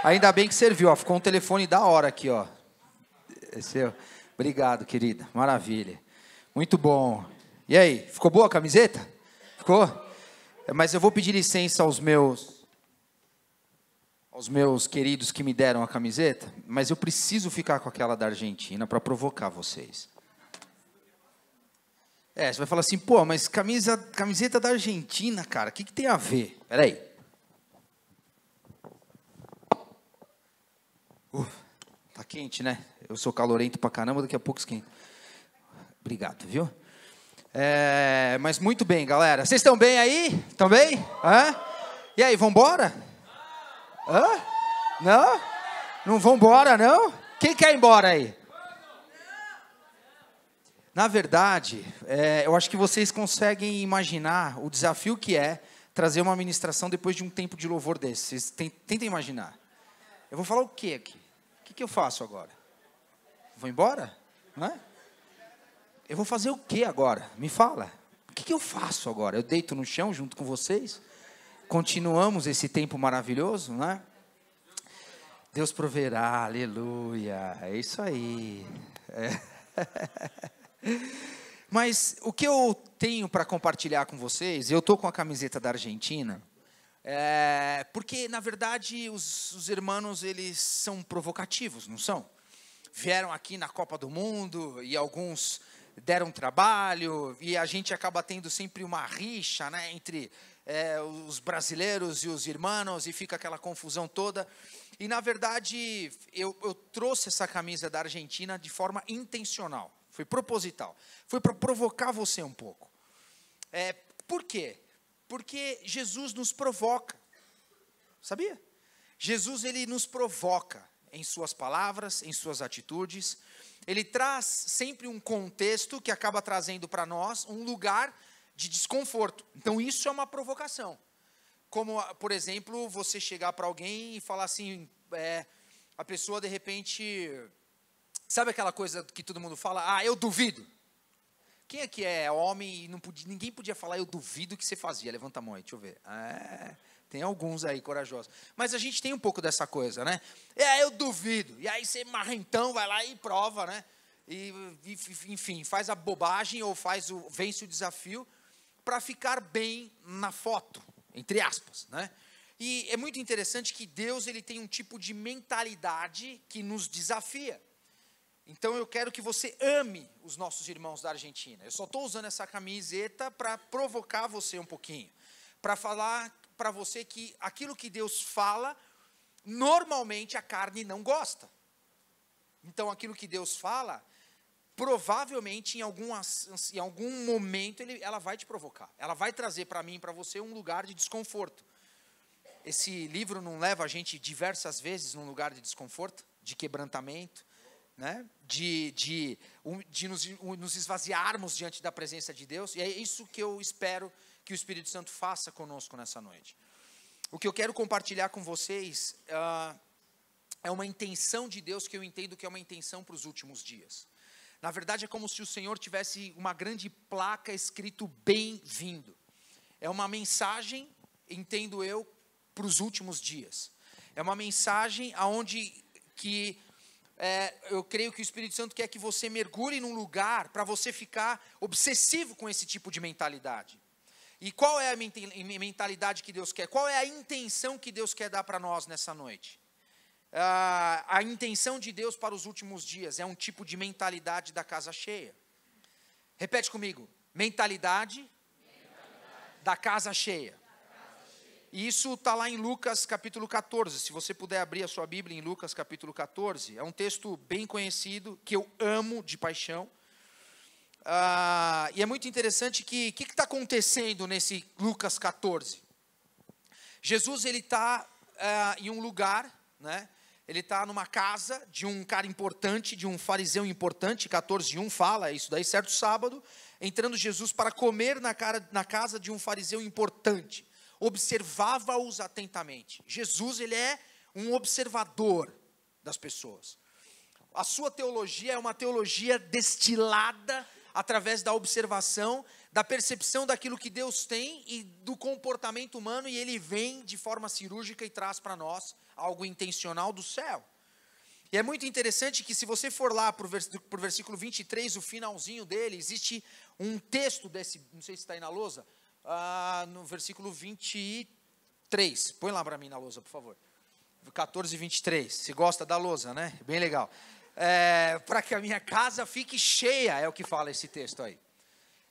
Ainda bem que serviu, ó. Ficou um telefone da hora aqui, ó. Obrigado, querida. Maravilha. Muito bom. E aí, ficou boa a camiseta? Ficou? Mas eu vou pedir licença aos meus queridos que me deram a camiseta, mas eu preciso ficar com aquela da Argentina para provocar vocês. Você vai falar assim, pô, mas camiseta da Argentina, cara, o que tem a ver? Peraí. Tá quente, né? Eu sou calorento pra caramba, daqui a pouco esquenta. Obrigado, viu? Mas muito bem, galera. Vocês estão bem aí? Estão bem? E aí, vambora? Não? Não vambora, não? Quem quer ir embora aí? Na verdade, eu acho que vocês conseguem imaginar o desafio que é trazer uma ministração depois de um tempo de louvor desse. Vocês tentem imaginar. Eu vou falar o quê aqui? O que eu faço agora? Vou embora? Não é? Eu vou fazer o quê agora? Me fala. O que eu faço agora? Eu deito no chão junto com vocês? Continuamos esse tempo maravilhoso, não é? Deus proverá, aleluia. É isso aí. Mas o que eu tenho para compartilhar com vocês, eu estou com a camiseta da Argentina, porque, na verdade, os irmãos, eles são provocativos, não são? Vieram aqui na Copa do Mundo e alguns deram trabalho, e a gente acaba tendo sempre uma rixa, né, entre os brasileiros e os irmãos, e fica aquela confusão toda. E, na verdade, eu trouxe essa camisa da Argentina de forma intencional. Foi proposital. Foi para provocar você um pouco. Por quê? Porque Jesus nos provoca. Sabia? Jesus, ele nos provoca em suas palavras, em suas atitudes. Ele traz sempre um contexto que acaba trazendo para nós um lugar de desconforto. Então, isso é uma provocação. Como, por exemplo, você chegar para alguém e falar assim, a pessoa, de repente... Sabe aquela coisa que todo mundo fala? Eu duvido. Quem aqui é homem e ninguém podia falar, eu duvido que você fazia? Levanta a mão aí, deixa eu ver. Tem alguns aí corajosos. Mas a gente tem um pouco dessa coisa, né? Eu duvido. E aí você marrentão vai lá e prova, né? E enfim, faz a bobagem ou vence o desafio para ficar bem na foto, entre aspas, né? E é muito interessante que Deus, ele tem um tipo de mentalidade que nos desafia. Então, eu quero que você ame os nossos irmãos da Argentina. Eu só estou usando essa camiseta para provocar você um pouquinho. Para falar para você que aquilo que Deus fala, normalmente a carne não gosta. Então, aquilo que Deus fala, provavelmente em algum momento ela vai te provocar. Ela vai trazer para mim e para você um lugar de desconforto. Esse livro não leva a gente diversas vezes num lugar de desconforto, de quebrantamento, né? de nos esvaziarmos diante da presença de Deus, e é isso que eu espero que o Espírito Santo faça conosco nessa noite. O que eu quero compartilhar com vocês é uma intenção de Deus que eu entendo que é uma intenção para os últimos dias. Na verdade, é como se o Senhor tivesse uma grande placa escrito bem-vindo. É uma mensagem, entendo eu, para os últimos dias. É uma mensagem aonde que eu creio que o Espírito Santo quer que você mergulhe num lugar para você ficar obsessivo com esse tipo de mentalidade. E qual é a mentalidade que Deus quer? Qual é a intenção que Deus quer dar para nós nessa noite? A intenção de Deus para os últimos dias é um tipo de mentalidade da casa cheia. Repete comigo. Mentalidade da casa cheia. E isso está lá em Lucas capítulo 14, se você puder abrir a sua Bíblia em Lucas capítulo 14, é um texto bem conhecido, que eu amo de paixão, e é muito interessante que o que está acontecendo nesse Lucas 14? Jesus, ele está em um lugar, né? Ele está numa casa de um cara importante, de um fariseu importante, 14:1 fala, isso daí, certo sábado, entrando Jesus para comer na casa de um fariseu importante. Observava-os atentamente. Jesus, ele é um observador das pessoas. A sua teologia é uma teologia destilada através da observação da percepção daquilo que Deus tem e do comportamento humano, e ele vem de forma cirúrgica e traz para nós algo intencional do céu. E é muito interessante que se você for lá para o versículo 23, o finalzinho dele, existe um texto desse, não sei se está aí na lousa, no versículo 23, põe lá para mim na lousa, por favor, 14 e 23, você gosta da lousa, né? Bem legal. Para que a minha casa fique cheia, é o que fala esse texto aí.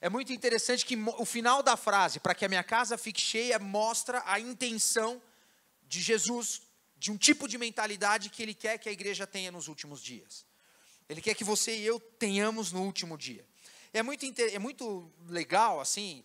É muito interessante que o final da frase, para que a minha casa fique cheia, mostra a intenção de Jesus, de um tipo de mentalidade que ele quer que a igreja tenha nos últimos dias. Ele quer que você e eu tenhamos no último dia. É muito legal, assim,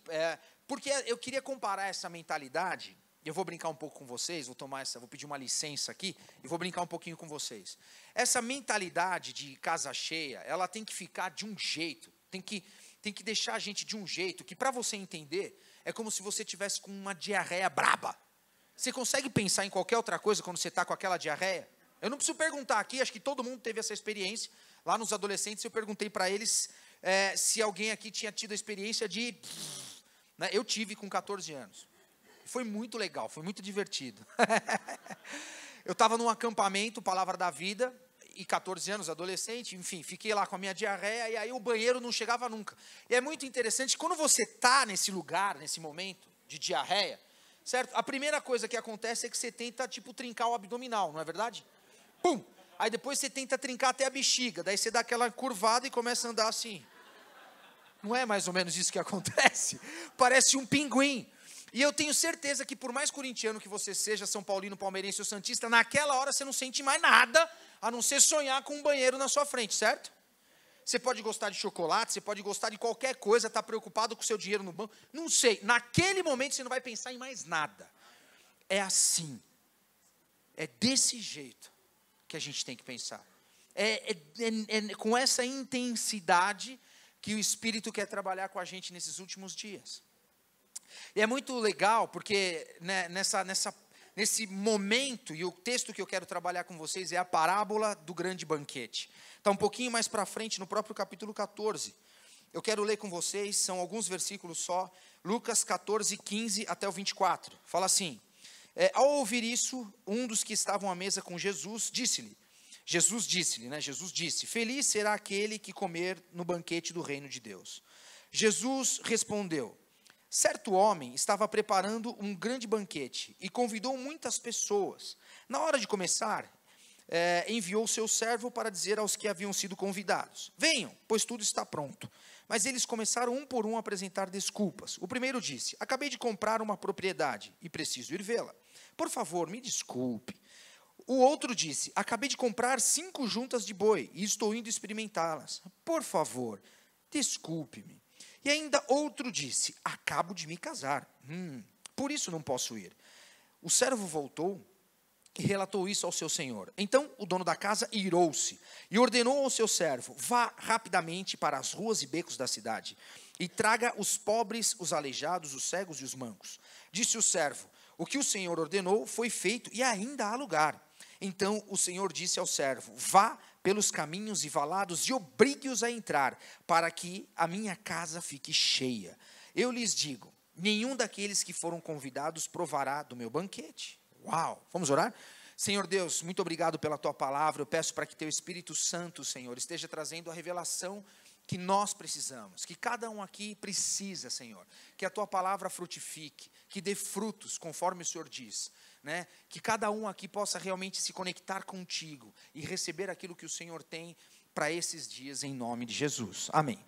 porque eu queria comparar essa mentalidade. Eu vou brincar um pouco com vocês, vou pedir uma licença aqui e vou brincar um pouquinho com vocês. Essa mentalidade de casa cheia, ela tem que ficar de um jeito, tem que deixar a gente de um jeito que, para você entender, é como se você tivesse com uma diarreia braba. Você consegue pensar em qualquer outra coisa quando você está com aquela diarreia? Eu não preciso perguntar aqui, acho que todo mundo teve essa experiência. Lá nos adolescentes eu perguntei para eles se alguém aqui tinha tido a experiência de... Né? Eu tive com 14 anos. Foi muito legal, foi muito divertido. Eu estava num acampamento, Palavra da Vida, e 14 anos, adolescente, enfim, fiquei lá com a minha diarreia, e aí o banheiro não chegava nunca. E é muito interessante, quando você está nesse lugar, nesse momento de diarreia, certo? A primeira coisa que acontece é que você tenta, trincar o abdominal, não é verdade? Pum! Aí depois você tenta trincar até a bexiga, daí você dá aquela curvada e começa a andar assim. Não é mais ou menos isso que acontece? Parece um pinguim. E eu tenho certeza que por mais corintiano que você seja, São Paulino, palmeirense ou santista, naquela hora você não sente mais nada, a não ser sonhar com um banheiro na sua frente, certo? Você pode gostar de chocolate, você pode gostar de qualquer coisa, estar preocupado com o seu dinheiro no banco, não sei, naquele momento você não vai pensar em mais nada. É assim, é desse jeito que a gente tem que pensar. É com essa intensidade que o Espírito quer trabalhar com a gente nesses últimos dias. E é muito legal, porque né, nesse momento, e o texto que eu quero trabalhar com vocês é a parábola do grande banquete. Está um pouquinho mais para frente, no próprio capítulo 14. Eu quero ler com vocês, são alguns versículos só, Lucas 14, 15 até o 24. Fala assim, ao ouvir isso, um dos que estavam à mesa com Jesus disse, feliz será aquele que comer no banquete do reino de Deus. Jesus respondeu, certo homem estava preparando um grande banquete e convidou muitas pessoas. Na hora de começar, enviou seu servo para dizer aos que haviam sido convidados, venham, pois tudo está pronto. Mas eles começaram um por um a apresentar desculpas. O primeiro disse, acabei de comprar uma propriedade e preciso ir vê-la. Por favor, me desculpe. O outro disse, acabei de comprar 5 juntas de boi e estou indo experimentá-las. Por favor, desculpe-me. E ainda outro disse, acabo de me casar, por isso não posso ir. O servo voltou e relatou isso ao seu senhor. Então o dono da casa irou-se e ordenou ao seu servo, vá rapidamente para as ruas e becos da cidade e traga os pobres, os aleijados, os cegos e os mancos. Disse o servo, o que o senhor ordenou foi feito e ainda há lugar. Então o senhor disse ao servo, vá pelos caminhos e valados e obrigue-os a entrar, para que a minha casa fique cheia. Eu lhes digo, nenhum daqueles que foram convidados provará do meu banquete. Uau! Vamos orar? Senhor Deus, muito obrigado pela tua palavra. Eu peço para que teu Espírito Santo, Senhor, esteja trazendo a revelação que nós precisamos, que cada um aqui precisa, Senhor. Que a tua palavra frutifique, que dê frutos, conforme o Senhor diz. Né? Que cada um aqui possa realmente se conectar contigo e receber aquilo que o Senhor tem para esses dias, em nome de Jesus. Amém.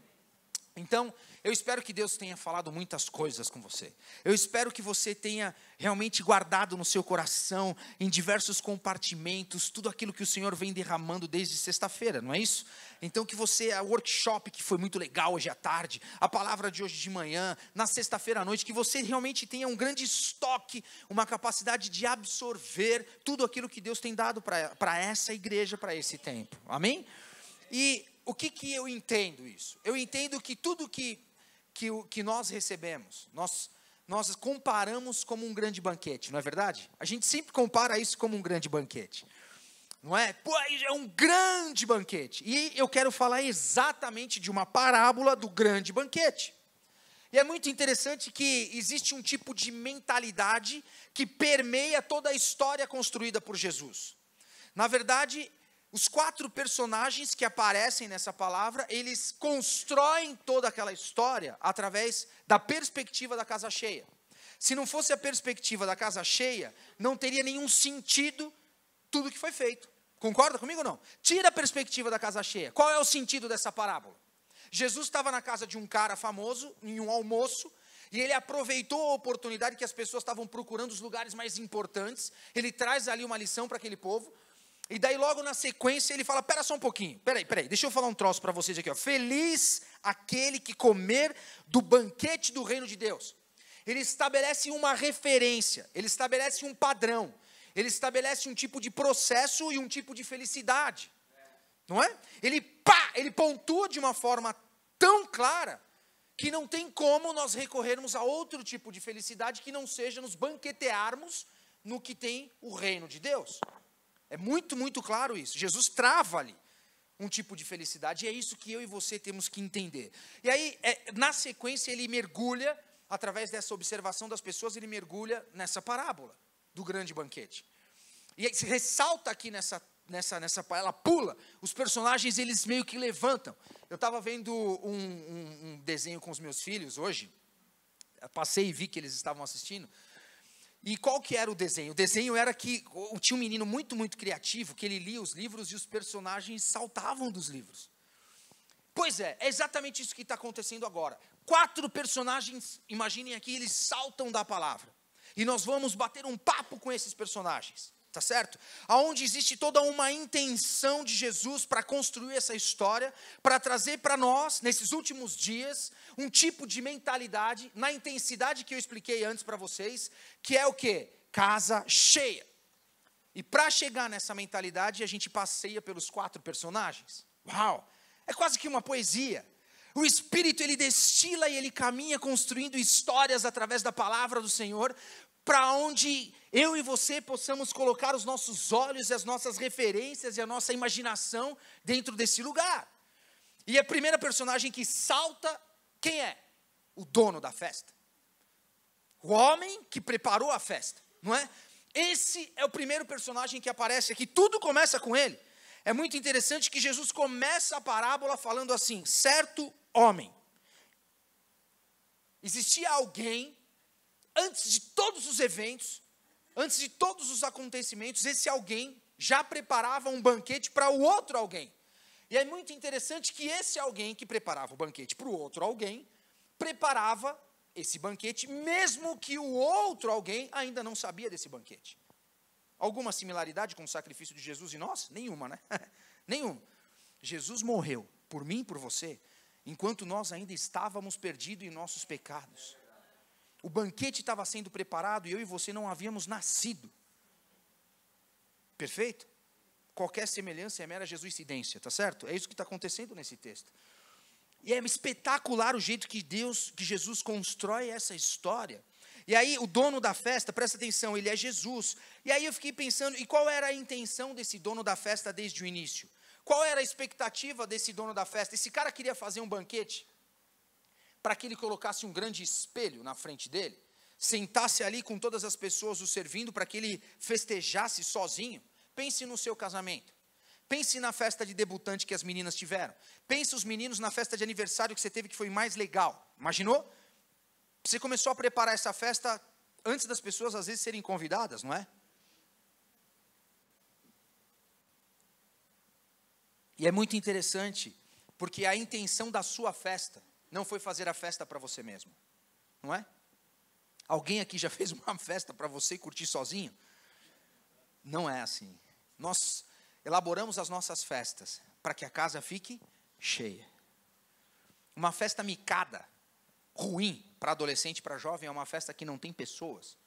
Então, eu espero que Deus tenha falado muitas coisas com você. Eu espero que você tenha realmente guardado no seu coração, em diversos compartimentos, tudo aquilo que o Senhor vem derramando desde sexta-feira, não é isso? Então que você, a workshop que foi muito legal hoje à tarde, a palavra de hoje de manhã, na sexta-feira à noite, que você realmente tenha um grande estoque, uma capacidade de absorver tudo aquilo que Deus tem dado para essa igreja, para esse tempo. Amém? E o que eu entendo isso? Eu entendo que tudo que nós recebemos, nós comparamos como um grande banquete, não é verdade? A gente sempre compara isso como um grande banquete, não é? Pô, é um grande banquete. E eu quero falar exatamente de uma parábola do grande banquete. E é muito interessante que existe um tipo de mentalidade que permeia toda a história construída por Jesus. Na verdade, os 4 personagens que aparecem nessa palavra, eles constroem toda aquela história através da perspectiva da casa cheia. Se não fosse a perspectiva da casa cheia, não teria nenhum sentido tudo que foi feito. Concorda comigo ou não? Tira a perspectiva da casa cheia. Qual é o sentido dessa parábola? Jesus estava na casa de um cara famoso, em um almoço, e ele aproveitou a oportunidade que as pessoas estavam procurando os lugares mais importantes. Ele traz ali uma lição para aquele povo. E daí logo na sequência ele fala, pera só um pouquinho, peraí, deixa eu falar um troço para vocês aqui, ó. Feliz aquele que comer do banquete do reino de Deus. Ele estabelece uma referência, ele estabelece um padrão, ele estabelece um tipo de processo e um tipo de felicidade, não é? Ele pontua de uma forma tão clara, que não tem como nós recorrermos a outro tipo de felicidade que não seja nos banquetearmos no que tem o reino de Deus. É muito, muito claro isso. Jesus trava ali um tipo de felicidade, e é isso que eu e você temos que entender. E aí, na sequência, ele mergulha, através dessa observação das pessoas, ele mergulha nessa parábola do grande banquete. E aí, se ressalta aqui nessa ela pula, os personagens, eles meio que levantam. Eu estava vendo um desenho com os meus filhos hoje, eu passei e vi que eles estavam assistindo. E qual que era o desenho? O desenho era que tinha um menino muito, muito criativo, que ele lia os livros e os personagens saltavam dos livros. Pois é exatamente isso que está acontecendo agora. 4 personagens, imaginem aqui, eles saltam da palavra. E nós vamos bater um papo com esses personagens, tá certo? Aonde existe toda uma intenção de Jesus para construir essa história, para trazer para nós, nesses últimos dias, um tipo de mentalidade, na intensidade que eu expliquei antes para vocês, que é o quê? Casa cheia. E para chegar nessa mentalidade, a gente passeia pelos 4 personagens. Uau! É quase que uma poesia. O Espírito, ele destila e ele caminha construindo histórias através da palavra do Senhor, para onde eu e você possamos colocar os nossos olhos e as nossas referências e a nossa imaginação dentro desse lugar. E a primeira personagem que salta, quem é? O dono da festa. O homem que preparou a festa, não é? Esse é o primeiro personagem que aparece aqui, tudo começa com ele. É muito interessante que Jesus começa a parábola falando assim, certo homem. Existia alguém, antes de todos os eventos, antes de todos os acontecimentos, esse alguém já preparava um banquete para o outro alguém. E é muito interessante que esse alguém que preparava o banquete para o outro alguém, preparava esse banquete, mesmo que o outro alguém ainda não sabia desse banquete. Alguma similaridade com o sacrifício de Jesus e nós? Nenhuma, né? Nenhuma. Jesus morreu por mim e por você, enquanto nós ainda estávamos perdidos em nossos pecados. O banquete estava sendo preparado e eu e você não havíamos nascido. Perfeito? Qualquer semelhança é mera jesuicidência, tá certo? É isso que está acontecendo nesse texto. E é espetacular o jeito que Jesus constrói essa história. E aí o dono da festa, presta atenção, ele é Jesus. E aí eu fiquei pensando, e qual era a intenção desse dono da festa desde o início? Qual era a expectativa desse dono da festa? Esse cara queria fazer um banquete para que ele colocasse um grande espelho na frente dele, sentasse ali com todas as pessoas o servindo para que ele festejasse sozinho. Pense no seu casamento. Pense na festa de debutante que as meninas tiveram. Pense os meninos na festa de aniversário que você teve que foi mais legal. Imaginou? Você começou a preparar essa festa antes das pessoas às vezes serem convidadas, não é? E é muito interessante, porque a intenção da sua festa não foi fazer a festa para você mesmo, não é? Alguém aqui já fez uma festa para você e curtir sozinho? Não é assim. Nós elaboramos as nossas festas para que a casa fique cheia. Uma festa micada, ruim para adolescente, para jovem, é uma festa que não tem pessoas.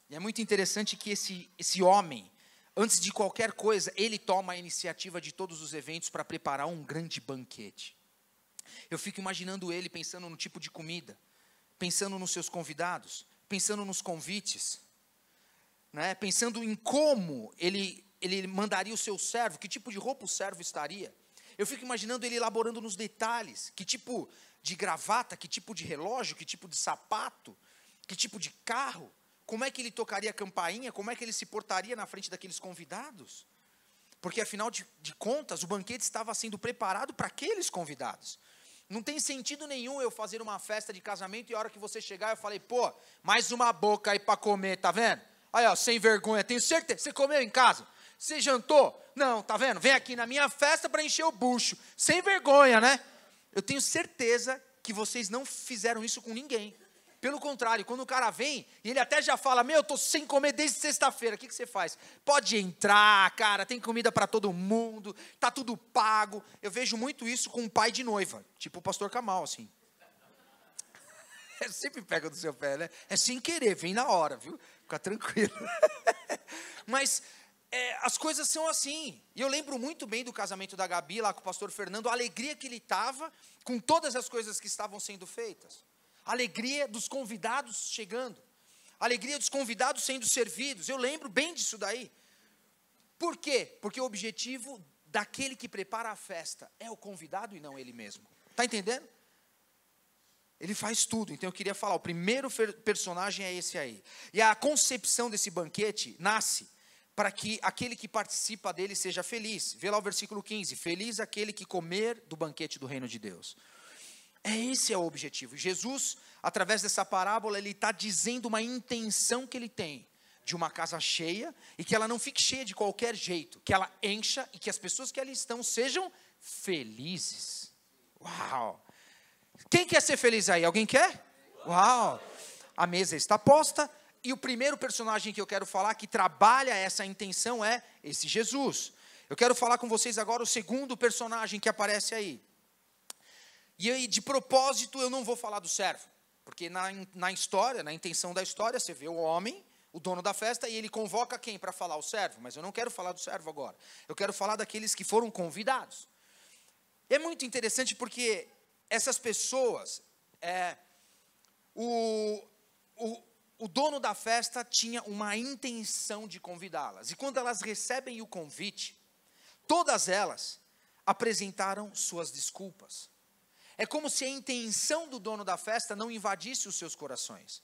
E é muito interessante que esse homem, antes de qualquer coisa, ele toma a iniciativa de todos os eventos para preparar um grande banquete. Eu fico imaginando ele pensando no tipo de comida, pensando nos seus convidados, pensando nos convites, né? Pensando em como ele mandaria o seu servo, que tipo de roupa o servo estaria. Eu fico imaginando ele elaborando nos detalhes, que tipo de gravata, que tipo de relógio, que tipo de sapato, que tipo de carro, como é que ele tocaria a campainha, como é que ele se portaria na frente daqueles convidados. Porque, afinal de contas, o banquete estava sendo preparado para aqueles convidados. Não tem sentido nenhum eu fazer uma festa de casamento e a hora que você chegar, eu falei, pô, mais uma boca aí para comer, tá vendo? Aí, ó, sem vergonha, tenho certeza. Você comeu em casa? Você jantou? Não, tá vendo? Vem aqui na minha festa para encher o bucho. Sem vergonha, né? Eu tenho certeza que vocês não fizeram isso com ninguém. Pelo contrário, quando o cara vem, e ele até já fala, eu estou sem comer desde sexta-feira, o que você faz? Pode entrar, cara, tem comida para todo mundo, está tudo pago. Eu vejo muito isso com um pai de noiva, tipo o pastor Kamal, assim. Sempre pega do seu pé, né? É sem querer, vem na hora, viu? Fica tranquilo. Mas as coisas são assim. E eu lembro muito bem do casamento da Gabi, lá com o pastor Fernando, a alegria que ele estava com todas as coisas que estavam sendo feitas. A alegria dos convidados chegando. A alegria dos convidados sendo servidos. Eu lembro bem disso daí. Por quê? Porque o objetivo daquele que prepara a festa é o convidado e não ele mesmo. Está entendendo? Ele faz tudo. Então eu queria falar, o primeiro personagem é esse aí. E a concepção desse banquete nasce para que aquele que participa dele seja feliz. Vê lá o versículo 15. Feliz aquele que comer do banquete do reino de Deus. Esse é o objetivo. Jesus, através dessa parábola, ele está dizendo uma intenção que ele tem de uma casa cheia, e que ela não fique cheia de qualquer jeito, que ela encha e que as pessoas que ali estão sejam felizes. Uau! Quem quer ser feliz aí? Alguém quer? Uau! A mesa está posta, e o primeiro personagem que eu quero falar, que trabalha essa intenção, é esse Jesus. Eu quero falar com vocês agora o segundo personagem que aparece aí. E aí, de propósito, eu não vou falar do servo, porque na história, na intenção da história, você vê o homem, o dono da festa, e ele convoca quem para falar? O servo. Mas eu não quero falar do servo agora. Eu quero falar daqueles que foram convidados. É muito interessante porque essas pessoas, o dono da festa tinha uma intenção de convidá-las. E quando elas recebem o convite, todas elas apresentaram suas desculpas. É como se a intenção do dono da festa não invadisse os seus corações.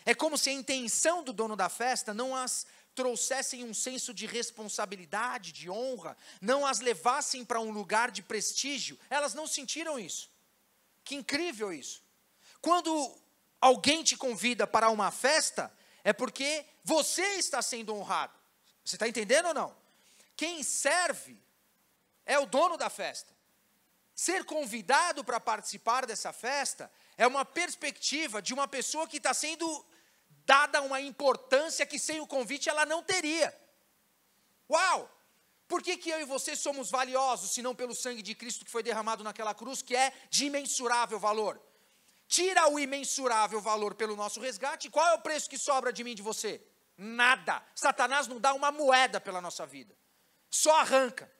É como se a intenção do dono da festa não as trouxessem um senso de responsabilidade, de honra, não as levassem para um lugar de prestígio. Elas não sentiram isso. Que incrível isso. Quando alguém te convida para uma festa, é porque você está sendo honrado. Você está entendendo ou não? Quem serve é o dono da festa. Ser convidado para participar dessa festa é uma perspectiva de uma pessoa que está sendo dada uma importância que sem o convite ela não teria. Uau! Por que eu e você somos valiosos, se não pelo sangue de Cristo que foi derramado naquela cruz, que é de imensurável valor? Tira o imensurável valor pelo nosso resgate, qual é o preço que sobra de mim e de você? Nada. Satanás não dá uma moeda pela nossa vida. Só arranca.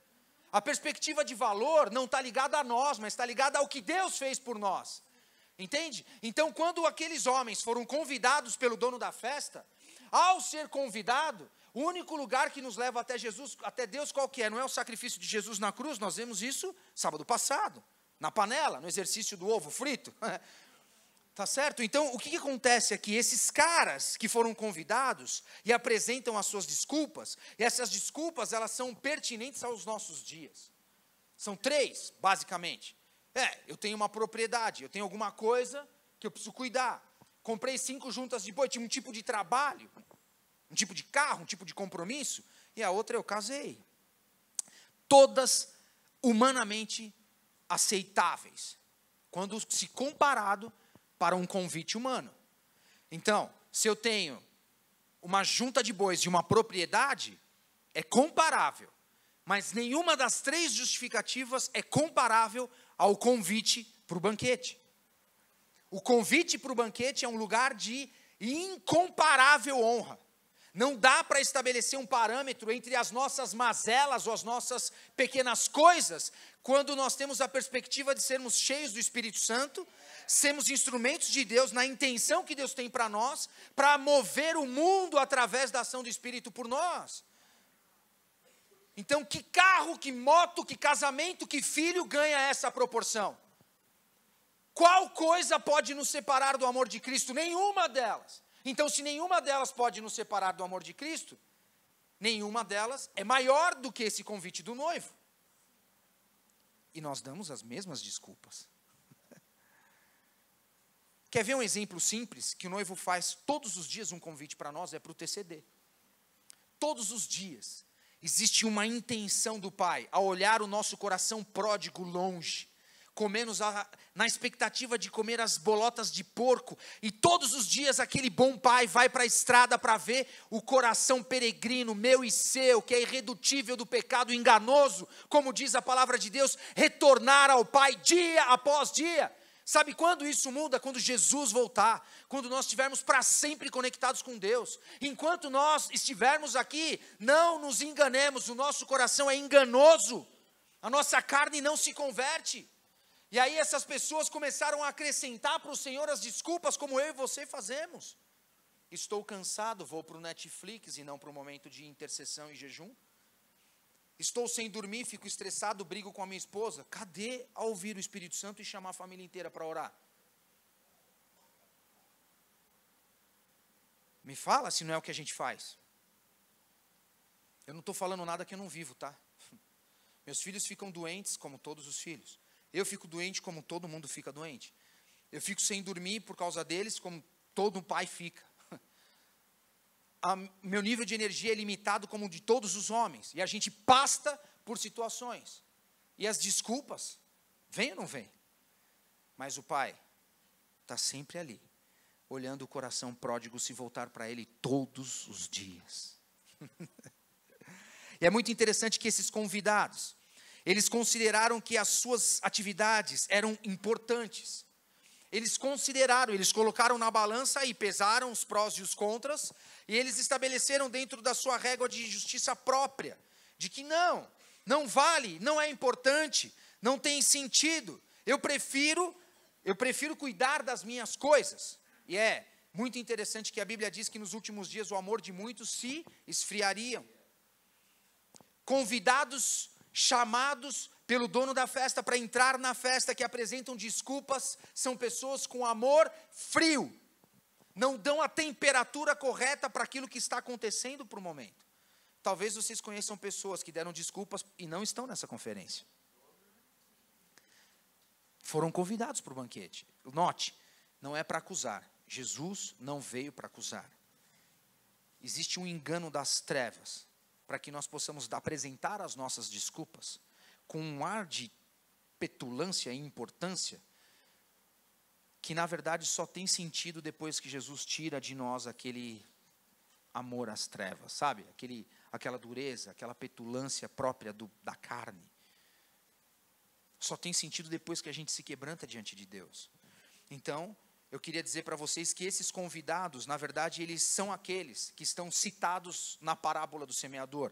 A perspectiva de valor não está ligada a nós, mas está ligada ao que Deus fez por nós. Entende? Então, quando aqueles homens foram convidados pelo dono da festa, ao ser convidado, o único lugar que nos leva até Jesus, até Deus, qual que é? Não é o sacrifício de Jesus na cruz? Nós vemos isso sábado passado, na panela, no exercício do ovo frito. Tá certo? Então, o que acontece aqui? Esses caras que foram convidados e apresentam as suas desculpas, e essas desculpas, elas são pertinentes aos nossos dias. São 3, basicamente. Eu tenho uma propriedade, eu tenho alguma coisa que eu preciso cuidar. Comprei 5 juntas de boi, tinha um tipo de trabalho, um tipo de carro, um tipo de compromisso, e a outra eu casei. Todas humanamente aceitáveis, quando se comparado para um convite humano. Então, se eu tenho uma junta de bois de uma propriedade, é comparável, mas nenhuma das 3 justificativas é comparável ao convite para o banquete. O convite para o banquete é um lugar de incomparável honra. Não dá para estabelecer um parâmetro entre as nossas mazelas ou as nossas pequenas coisas, quando nós temos a perspectiva de sermos cheios do Espírito Santo, sermos instrumentos de Deus na intenção que Deus tem para nós, para mover o mundo através da ação do Espírito por nós. Então, que carro, que moto, que casamento, que filho ganha essa proporção? Qual coisa pode nos separar do amor de Cristo? Nenhuma delas. Então, se nenhuma delas pode nos separar do amor de Cristo, nenhuma delas é maior do que esse convite do noivo. E nós damos as mesmas desculpas. Quer ver um exemplo simples que o noivo faz todos os dias um convite para nós? É para o TCD. Todos os dias existe uma intenção do Pai a olhar o nosso coração pródigo longe, na expectativa de comer as bolotas de porco, e todos os dias aquele bom pai vai para a estrada para ver o coração peregrino, meu e seu, que é irredutível do pecado enganoso, como diz a palavra de Deus, retornar ao Pai dia após dia. Sabe quando isso muda? Quando Jesus voltar, quando nós estivermos para sempre conectados com Deus. Enquanto nós estivermos aqui, não nos enganemos, o nosso coração é enganoso, a nossa carne não se converte. E aí essas pessoas começaram a acrescentar para o Senhor as desculpas, como eu e você fazemos. Estou cansado, vou para o Netflix e não para o momento de intercessão e jejum. Estou sem dormir, fico estressado, brigo com a minha esposa. Cadê a ouvir o Espírito Santo e chamar a família inteira para orar? Me fala se não é o que a gente faz. Eu não estou falando nada que eu não vivo, tá? Meus filhos ficam doentes, como todos os filhos. Eu fico doente como todo mundo fica doente. Eu fico sem dormir por causa deles, como todo pai fica. Meu nível de energia é limitado como o de todos os homens. E a gente pasta por situações. E as desculpas, vem ou não vem? Mas o Pai está sempre ali, olhando o coração pródigo se voltar para Ele todos os dias. E é muito interessante que esses convidados, eles consideraram que as suas atividades eram importantes. Eles consideraram, eles colocaram na balança e pesaram os prós e os contras, e eles estabeleceram dentro da sua régua de justiça própria, de que não vale, não é importante, não tem sentido, eu prefiro cuidar das minhas coisas. E é muito interessante que a Bíblia diz que nos últimos dias o amor de muitos se esfriariam. Convidados, chamados pelo dono da festa para entrar na festa, que apresentam desculpas, são pessoas com amor frio, não dão a temperatura correta para aquilo que está acontecendo para o momento. Talvez vocês conheçam pessoas que deram desculpas e não estão nessa conferência. Foram convidados para o banquete. Note, não é para acusar. Jesus não veio para acusar. Existe um engano das trevas, para que nós possamos apresentar as nossas desculpas com um ar de petulância e importância, que na verdade só tem sentido depois que Jesus tira de nós aquele amor às trevas, sabe? Aquela dureza, aquela petulância própria da carne. Só tem sentido depois que a gente se quebranta diante de Deus. Então, eu queria dizer para vocês que esses convidados, na verdade, eles são aqueles que estão citados na parábola do semeador.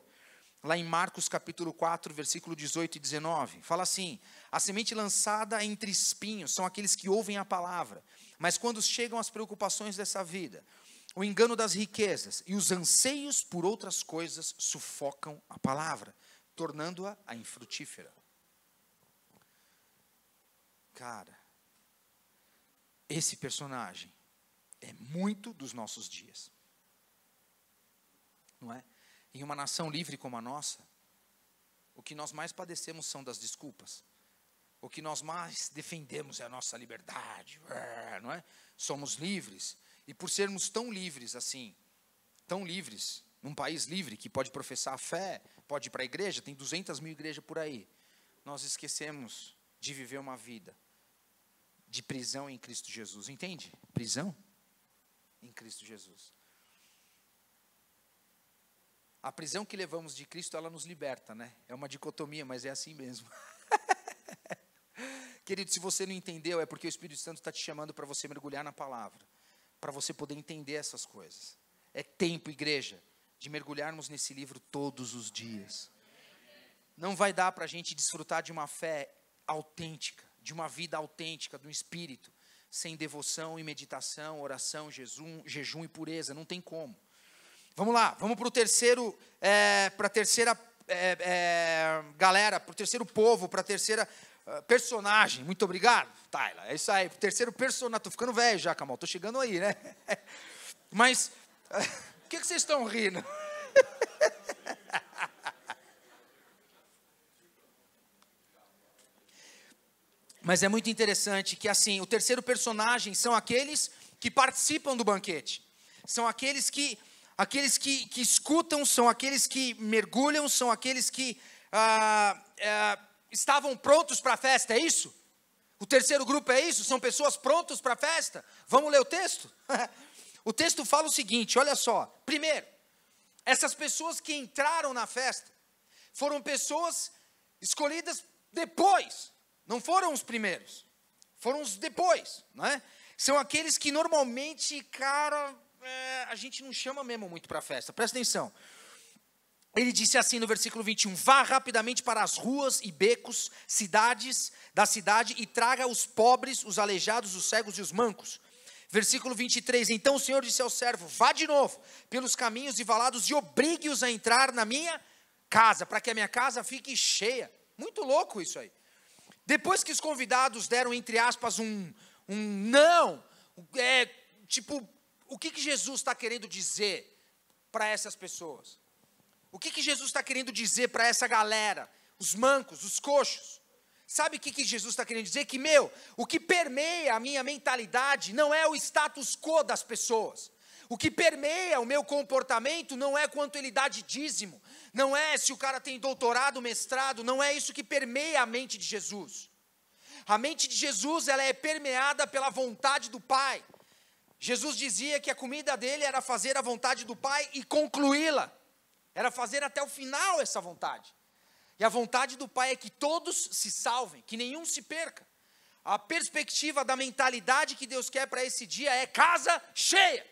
Lá em Marcos capítulo 4, versículo 18 e 19, fala assim: a semente lançada entre espinhos são aqueles que ouvem a palavra, mas quando chegam as preocupações dessa vida, o engano das riquezas e os anseios por outras coisas sufocam a palavra, tornando-a infrutífera. Cara, esse personagem é muito dos nossos dias, não é? Em uma nação livre como a nossa, o que nós mais padecemos são das desculpas. O que nós mais defendemos é a nossa liberdade, não é? Somos livres, e por sermos tão livres assim, tão livres, num país livre que pode professar a fé, pode ir para a igreja, tem 200 mil igrejas por aí, nós esquecemos de viver uma vida de prisão em Cristo Jesus, entende? Prisão em Cristo Jesus. A prisão que levamos de Cristo, ela nos liberta, né? É uma dicotomia, mas é assim mesmo. Querido, se você não entendeu, é porque o Espírito Santo está te chamando para você mergulhar na palavra, para você poder entender essas coisas. É tempo, igreja, de mergulharmos nesse livro todos os dias. Não vai dar para a gente desfrutar de uma fé autêntica, de uma vida autêntica do Espírito, sem devoção e meditação, oração, jejum e pureza, não tem como. Vamos lá, vamos para a terceira galera, para o terceiro povo, para a terceira personagem. Muito obrigado, Tayla. É isso aí, para o terceiro personagem. Estou ficando velho já, Kamal, estou chegando aí, né? Mas, o que vocês estão rindo? Mas é muito interessante que, assim, o terceiro personagem são aqueles que participam do banquete. São aqueles que escutam, são aqueles que mergulham, são aqueles que estavam prontos para a festa, é isso? O terceiro grupo é isso? São pessoas prontas para a festa? Vamos ler o texto? O texto fala o seguinte, olha só. Primeiro, essas pessoas que entraram na festa foram pessoas escolhidas depois. Não foram os primeiros, foram os depois, não é? São aqueles que normalmente, cara, a gente não chama mesmo muito para a festa. Presta atenção. Ele disse assim no versículo 21, vá rapidamente para as ruas e becos, cidades da cidade e traga os pobres, os aleijados, os cegos e os mancos. Versículo 23, então o Senhor disse ao servo, vá de novo pelos caminhos e valados e obrigue-os a entrar na minha casa, para que a minha casa fique cheia. Muito louco isso aí. Depois que os convidados deram, entre aspas, um não, o que Jesus está querendo dizer para essas pessoas? O que Jesus está querendo dizer para essa galera? Os mancos, os coxos. Sabe o que Jesus está querendo dizer? Que, o que permeia a minha mentalidade não é o status quo das pessoas. O que permeia o meu comportamento não é quanto ele dá de dízimo, não é se o cara tem doutorado, mestrado, não é isso que permeia a mente de Jesus. A mente de Jesus, ela é permeada pela vontade do Pai. Jesus dizia que a comida dele era fazer a vontade do Pai e concluí-la. Era fazer até o final essa vontade. E a vontade do Pai é que todos se salvem, que nenhum se perca. A perspectiva da mentalidade que Deus quer para esse dia é casa cheia.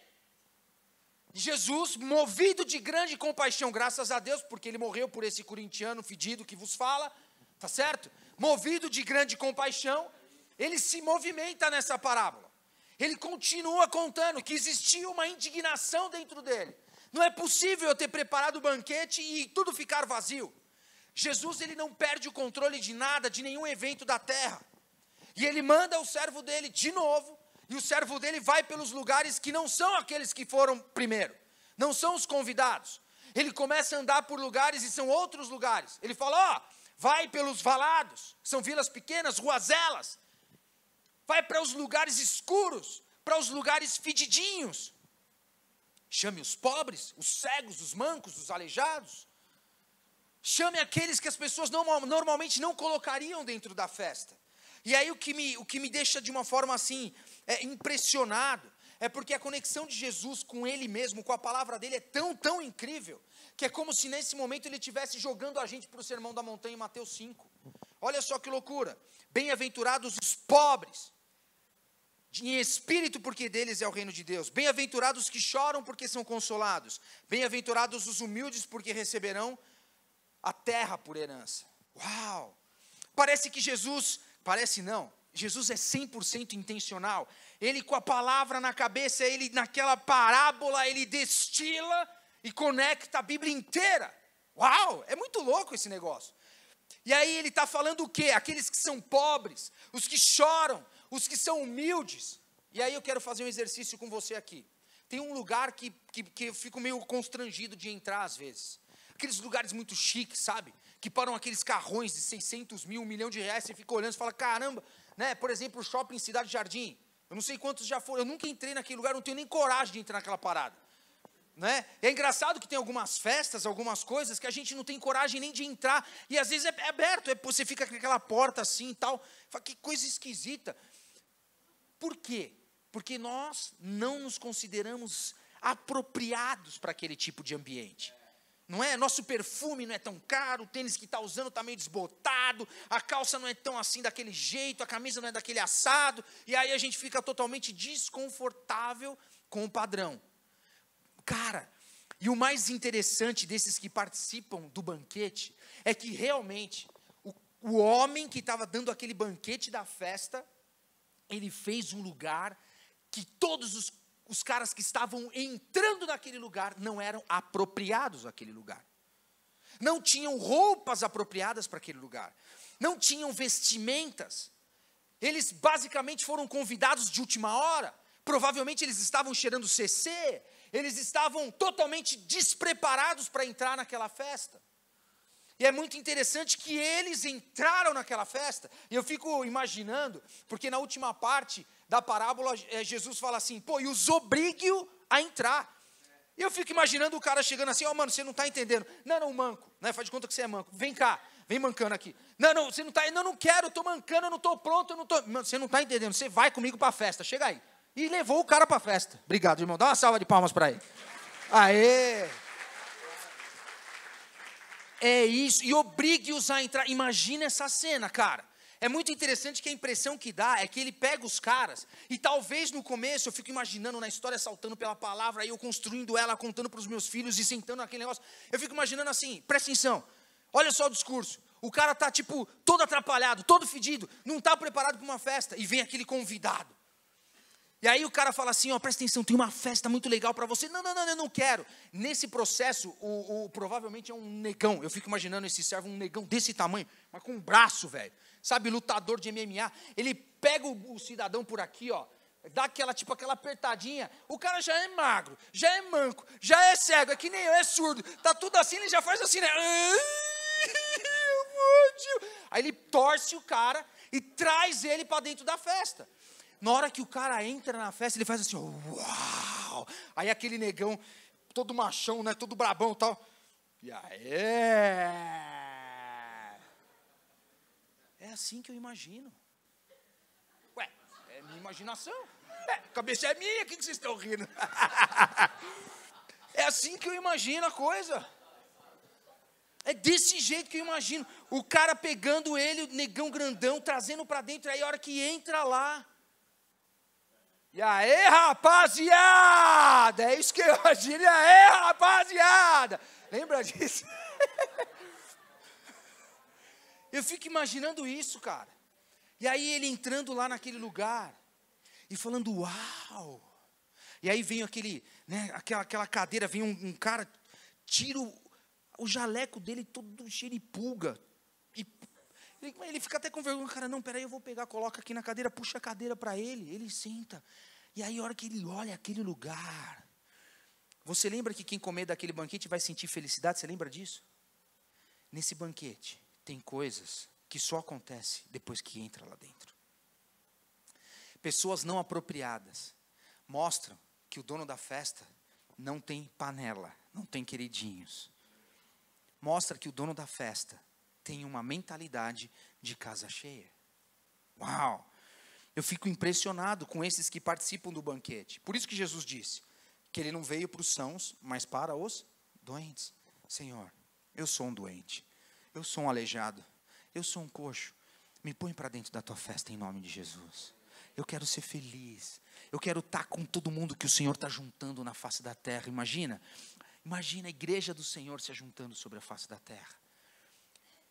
E Jesus, movido de grande compaixão, graças a Deus, porque ele morreu por esse corintiano fedido que vos fala, tá certo? Movido de grande compaixão, ele se movimenta nessa parábola. Ele continua contando que existia uma indignação dentro dele. Não é possível eu ter preparado o banquete e tudo ficar vazio. Jesus, ele não perde o controle de nada, de nenhum evento da terra. E ele manda o servo dele de novo, e o servo dele vai pelos lugares que não são aqueles que foram primeiro, não são os convidados. Ele começa a andar por lugares e são outros lugares. Ele fala, vai pelos valados, são vilas pequenas, ruazelas. Vai para os lugares escuros, para os lugares fedidinhos. Chame os pobres, os cegos, os mancos, os aleijados. Chame aqueles que as pessoas normalmente não colocariam dentro da festa. E aí o que me deixa de uma forma assim, impressionado, é porque a conexão de Jesus com ele mesmo, com a palavra dele é tão incrível, que é como se nesse momento ele estivesse jogando a gente para o Sermão da Montanha em Mateus 5. Olha só que loucura. Bem-aventurados os pobres, em espírito, porque deles é o reino de Deus. Bem-aventurados os que choram, porque são consolados. Bem-aventurados os humildes, porque receberão a terra por herança. Uau! Parece que Jesus é 100% intencional. Ele com a palavra na cabeça, ele naquela parábola, ele destila e conecta a Bíblia inteira. Uau! É muito louco esse negócio. E aí ele está falando o quê? Aqueles que são pobres, os que choram, os que são humildes. E aí eu quero fazer um exercício com você aqui. Tem um lugar que eu fico meio constrangido de entrar às vezes. Aqueles lugares muito chiques, sabe? Que param aqueles carrões de 600 mil, 1 milhão de reais, você fica olhando e fala, caramba, né? Por exemplo, o shopping Cidade Jardim. Eu não sei quantos já foram, eu nunca entrei naquele lugar, não tenho nem coragem de entrar naquela parada. Né? É engraçado que tem algumas festas, algumas coisas que a gente não tem coragem nem de entrar, e às vezes é aberto, você fica com aquela porta assim e tal, fala, que coisa esquisita. Por quê? Porque nós não nos consideramos apropriados para aquele tipo de ambiente. Não é? Nosso perfume não é tão caro, o tênis que está usando está meio desbotado, a calça não é tão assim daquele jeito, a camisa não é daquele assado, e aí a gente fica totalmente desconfortável com o padrão. Cara, e o mais interessante desses que participam do banquete é que realmente o homem que estava dando aquele banquete da festa, ele fez um lugar que todos os caras que estavam entrando naquele lugar não eram apropriados àquele lugar. não tinham roupas apropriadas para aquele lugar, não tinham vestimentas. Eles basicamente foram convidados de última hora. Provavelmente eles estavam cheirando CC, eles estavam totalmente despreparados para entrar naquela festa. E é muito interessante que eles entraram naquela festa. E eu fico imaginando, porque na última parte da parábola, Jesus fala assim, pô, e os obrigue-o a entrar. E eu fico imaginando o cara chegando assim, ó, mano, você não está entendendo. Não, manco, né? Faz de conta que você é manco. Vem cá, vem mancando aqui. Não, você não está, não quero, eu estou mancando, eu não estou pronto, eu não estou. Mano, você não está entendendo, você vai comigo para a festa, chega aí. E levou o cara para a festa. Obrigado, irmão, dá uma salva de palmas para ele. Aê! É isso, e obrigue-os a entrar. Imagina essa cena, cara. É muito interessante que a impressão que dá é que ele pega os caras, e talvez no começo eu fico imaginando na história saltando pela palavra, aí eu construindo ela, contando para os meus filhos e sentando naquele negócio. Eu fico imaginando assim, presta atenção, olha só o discurso. O cara está tipo todo atrapalhado, todo fedido, não está preparado para uma festa, e vem aquele convidado. E aí o cara fala assim, ó, presta atenção, tem uma festa muito legal para você. Não, eu não quero. Nesse processo, provavelmente é um negão. Eu fico imaginando esse servo, um negão desse tamanho, mas com um braço, velho. Sabe, lutador de MMA. Ele pega o cidadão por aqui, ó, dá aquela apertadinha. O cara já é magro, já é manco, já é cego, é que nem eu, é surdo. Tá tudo assim, ele já faz assim, né? Aí ele torce o cara e traz ele para dentro da festa. Na hora que o cara entra na festa, ele faz assim, uau! Aí aquele negão, todo machão, né, todo brabão e tal. E aí, é assim que eu imagino. Ué, é minha imaginação. A cabeça é minha, o que vocês estão rindo? É assim que eu imagino a coisa. É desse jeito que eu imagino. O cara pegando ele, o negão grandão, trazendo para dentro, aí a hora que entra lá. E aí, rapaziada, é isso que eu imagino, e aí, rapaziada, lembra disso? Eu fico imaginando isso, cara, e aí ele entrando lá naquele lugar, e falando, uau, e aí vem aquele, né, aquela cadeira, vem um cara, tira o jaleco dele todo cheio de pulga, e ele fica até com vergonha, cara, não, peraí, eu vou pegar, coloca aqui na cadeira, puxa a cadeira para ele senta. E aí a hora que ele olha aquele lugar, você lembra que quem comer daquele banquete vai sentir felicidade, você lembra disso? Nesse banquete tem coisas que só acontecem depois que entra lá dentro. Pessoas não apropriadas mostram que o dono da festa não tem panela, não tem queridinhos. Mostra que o dono da festa tem uma mentalidade de casa cheia. Uau! Eu fico impressionado com esses que participam do banquete. Por isso que Jesus disse que ele não veio para os sãos, mas para os doentes. Senhor, eu sou um doente, eu sou um aleijado, eu sou um coxo. Me põe para dentro da tua festa em nome de Jesus. Eu quero ser feliz. Eu quero estar com todo mundo que o Senhor está juntando na face da terra. Imagina a igreja do Senhor se ajuntando sobre a face da terra.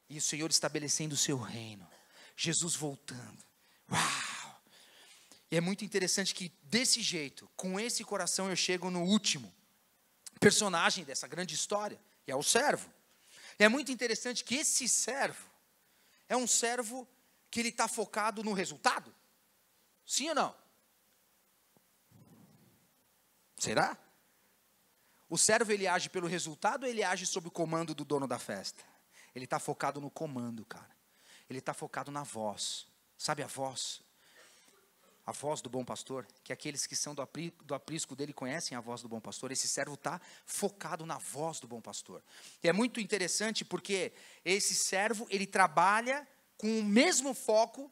E o Senhor estabelecendo o seu reino. Jesus voltando. Uau! E é muito interessante que desse jeito, com esse coração, eu chego no último personagem dessa grande história. E é o servo. E é muito interessante que esse servo é um servo que ele está focado no resultado. Sim ou não? Será? O servo ele age pelo resultado ou ele age sob o comando do dono da festa? Ele está focado no comando, cara. Ele está focado na voz. Sabe a voz? A voz do bom pastor, que aqueles que são do aprisco dele conhecem a voz do bom pastor. Esse servo está focado na voz do bom pastor. E é muito interessante porque esse servo, ele trabalha com o mesmo foco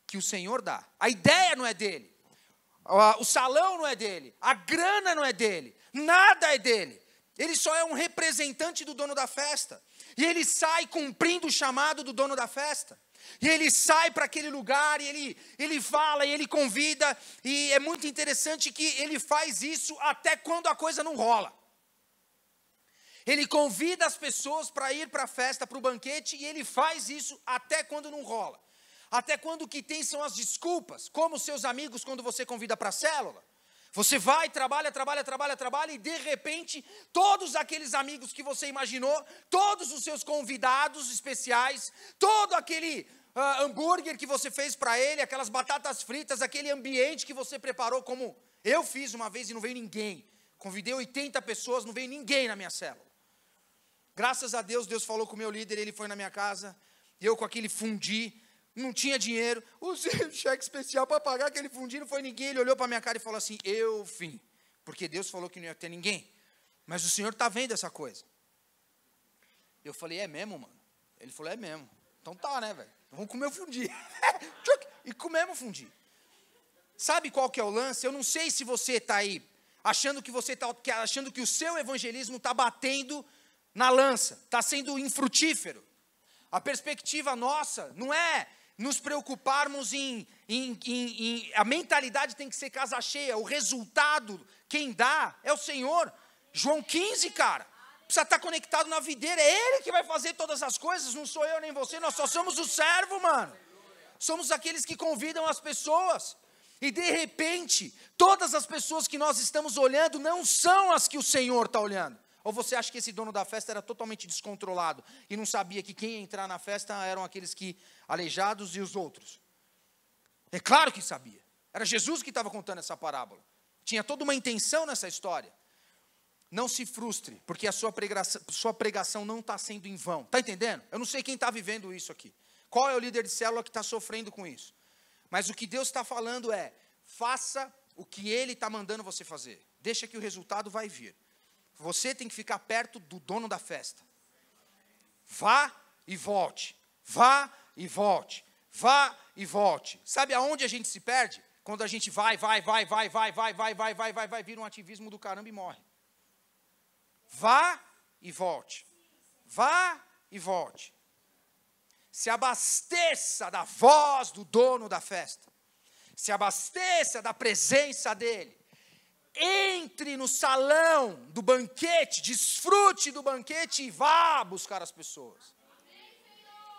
que o Senhor dá. A ideia não é dele. O salão não é dele. A grana não é dele. Nada é dele. Ele só é um representante do dono da festa. E ele sai cumprindo o chamado do dono da festa. E ele sai para aquele lugar, e ele fala, e ele convida. E é muito interessante que ele faz isso até quando a coisa não rola. Ele convida as pessoas para ir para a festa, para o banquete, e ele faz isso até quando não rola. Até quando o que tem são as desculpas, como seus amigos quando você convida para a célula. Você vai, trabalha, e de repente, todos aqueles amigos que você imaginou, todos os seus convidados especiais, todo aquele hambúrguer que você fez para ele, aquelas batatas fritas, aquele ambiente que você preparou, como eu fiz uma vez e não veio ninguém. Convidei 80 pessoas, não veio ninguém na minha célula. Graças a Deus, Deus falou com o meu líder, ele foi na minha casa, eu com aquele fundi, não tinha dinheiro, usei um cheque especial para pagar aquele fundi, não foi ninguém, ele olhou para a minha cara e falou assim, eu vim, porque Deus falou que não ia ter ninguém, mas o Senhor está vendo essa coisa. Eu falei, é mesmo, mano? Ele falou, é mesmo. Então tá, né, velho? Vamos comer o fundi. E comemos o fundi. Sabe qual que é o lance? Eu não sei se você está aí, achando que o seu evangelismo está batendo na lança, está sendo infrutífero. A perspectiva nossa não é nos preocuparmos a mentalidade tem que ser casa cheia, o resultado, quem dá é o Senhor. João 15, cara, precisa estar conectado na videira, é Ele que vai fazer todas as coisas, não sou eu nem você, nós só somos o servo, mano. Somos aqueles que convidam as pessoas, e de repente, todas as pessoas que nós estamos olhando não são as que o Senhor está olhando. Ou você acha que esse dono da festa era totalmente descontrolado e não sabia que quem ia entrar na festa eram aqueles que aleijados e os outros? É claro que sabia. Era Jesus que estava contando essa parábola. Tinha toda uma intenção nessa história. Não se frustre, porque a sua pregação não está sendo em vão. Está entendendo? Eu não sei quem está vivendo isso aqui. Qual é o líder de célula que está sofrendo com isso? Mas o que Deus está falando é, faça o que Ele está mandando você fazer. Deixa que o resultado vai vir. Você tem que ficar perto do dono da festa. Vá e volte. Vá e volte. Vá e volte. Sabe aonde a gente se perde? Quando a gente vai, vira um ativismo do caramba e morre. Vá e volte. Vá e volte. Se abasteça da voz do dono da festa. Se abasteça da presença dele. Entre no salão do banquete, desfrute do banquete e vá buscar as pessoas.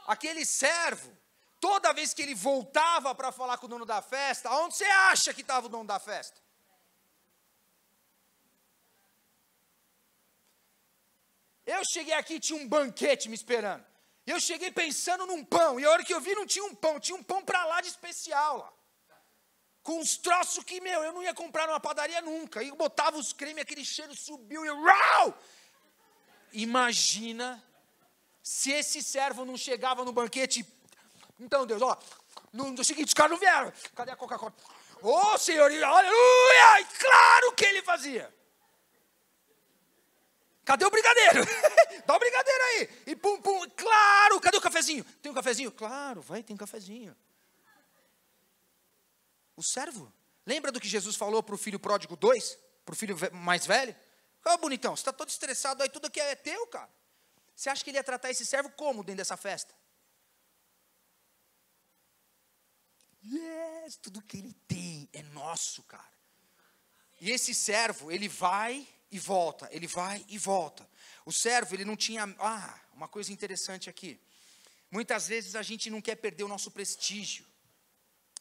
Aquele servo, toda vez que ele voltava para falar com o dono da festa, onde você acha que estava o dono da festa? Eu cheguei aqui e tinha um banquete me esperando. Eu cheguei pensando num pão, e a hora que eu vi não tinha um pão para lá de especial lá. Com uns troços que, eu não ia comprar numa padaria nunca. E botava os cremes, aquele cheiro subiu e eu... Imagina se esse servo não chegava no banquete. Então, Deus, no seguinte, os caras não vieram. Cadê a Coca-Cola? Ô, Senhor, aleluia! E claro que ele fazia. Cadê o brigadeiro? Dá o brigadeiro aí. E pum, claro, cadê o cafezinho? Tem um cafezinho? Claro, tem um cafezinho. O servo, lembra do que Jesus falou para o filho pródigo 2? Para o filho mais velho? Bonitão, você está todo estressado aí, tudo aqui é teu, cara. Você acha que ele ia tratar esse servo como dentro dessa festa? Yes, tudo que ele tem é nosso, cara. E esse servo, ele vai e volta, ele vai e volta. O servo, ele não tinha... uma coisa interessante aqui. Muitas vezes a gente não quer perder o nosso prestígio.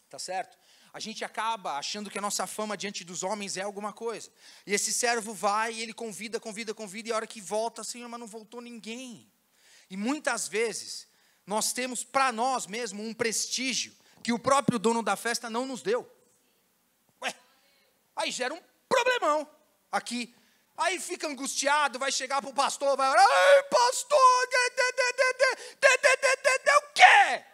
Tá certo? A gente acaba achando que a nossa fama diante dos homens é alguma coisa. E esse servo vai, e ele convida, e a hora que volta, assim, mas não voltou ninguém. E muitas vezes, nós temos para nós mesmos um prestígio que o próprio dono da festa não nos deu. Aí gera um problemão aqui. Aí fica angustiado, vai chegar para o pastor, vai orar, ai, pastor, o quê?